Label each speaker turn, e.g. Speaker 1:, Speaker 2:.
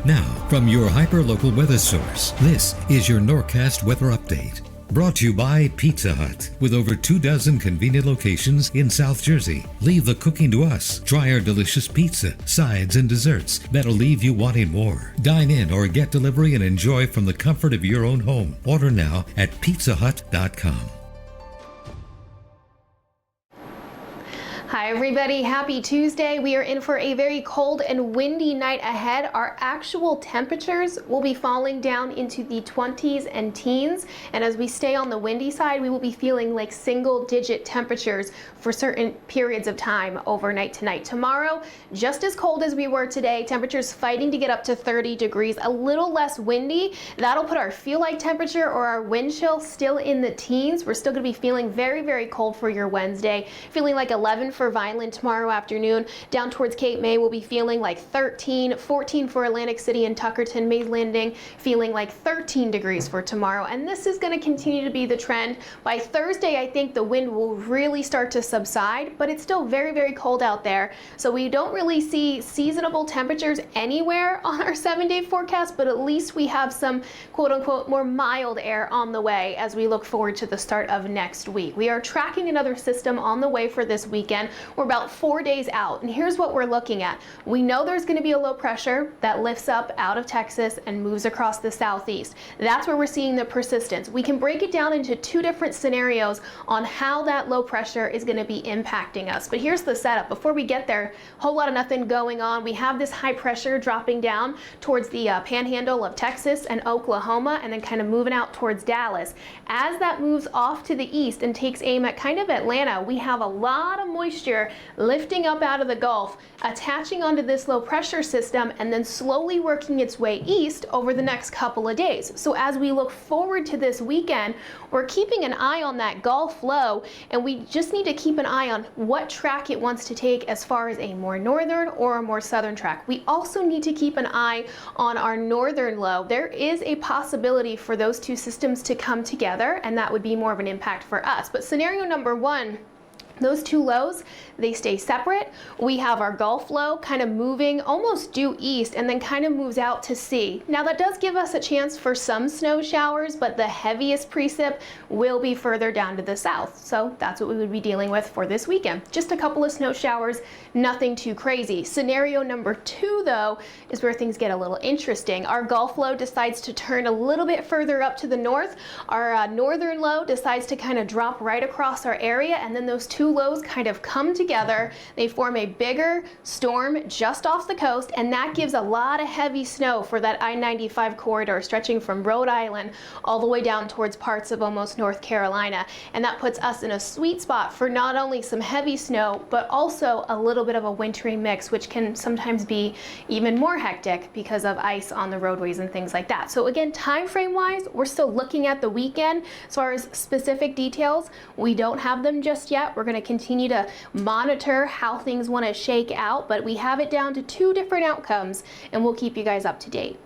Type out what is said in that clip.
Speaker 1: Now, from your hyper-local weather source, this is your Norcast weather update. Brought to you by Pizza Hut, with over 24 convenient locations in South Jersey. Leave the cooking to us. Try our delicious pizza, sides, and desserts that'll leave you wanting more. Dine in or get delivery and enjoy from the comfort of your own home. Order now at pizzahut.com.
Speaker 2: Hi everybody, happy Tuesday. We are in for a very cold and windy night ahead. Our actual temperatures will be falling down into the 20s and teens. And as we stay on the windy side, we will be feeling like single-digit temperatures for certain periods of time overnight tonight. Tomorrow, just as cold as we were today, temperatures fighting to get up to 30 degrees, a little less windy. That'll put our feel-like temperature or our wind chill still in the teens. We're still gonna be feeling very, very cold for your Wednesday. Feeling like 11 for Vineland tomorrow afternoon. Down towards Cape May, we'll be feeling like 13, 14 for Atlantic City and Tuckerton. May Landing feeling like 13 degrees for tomorrow. And this is going to continue to be the trend. By Thursday, I think the wind will really start to subside, but it's still very, very cold out there. So we don't really see seasonable temperatures anywhere on our 7-day forecast, but at least we have some quote unquote more mild air on the way as we look forward to the start of next week. We are tracking another system on the way for this weekend. We're about 4 days out, and here's what we're looking at. We know there's going to be a low pressure that lifts up out of Texas and moves across the southeast. That's where we're seeing the persistence. We can break it down into two different scenarios on how that low pressure is going to be impacting us. But here's the setup. Before we get there, a whole lot of nothing going on. We have this high pressure dropping down towards the panhandle of Texas and Oklahoma, and then kind of moving out towards Dallas. As that moves off to the east and takes aim at kind of Atlanta, we have a lot of moisture lifting up out of the Gulf, attaching onto this low pressure system, and then slowly working its way east over the next couple of days. So as we look forward to this weekend, we're keeping an eye on that Gulf low, and we just need to keep an eye on what track it wants to take as far as a more northern or a more southern track. We also need to keep an eye on our northern low. There is a possibility for those two systems to come together, and that would be more of an impact for us. But scenario number one, those two lows, they stay separate. We have our Gulf low kind of moving almost due east and then kind of moves out to sea. Now that does give us a chance for some snow showers, but the heaviest precip will be further down to the south. So that's what we would be dealing with for this weekend. Just a couple of snow showers, nothing too crazy. Scenario number two though, is where things get a little interesting. Our Gulf low decides to turn a little bit further up to the north. Our northern low decides to kind of drop right across our area, and then those two lows kind of come together. They form a bigger storm just off the coast, and that gives a lot of heavy snow for that I-95 corridor stretching from Rhode Island all the way down towards parts of almost North Carolina. And that puts us in a sweet spot for not only some heavy snow, but also a little bit of a wintry mix, which can sometimes be even more hectic because of ice on the roadways and things like that. So again, time frame wise, we're still looking at the weekend. As far as specific details, we don't have them just yet. We're going to continue to monitor how things want to shake out, but we have it down to two different outcomes, and we'll keep you guys up to date.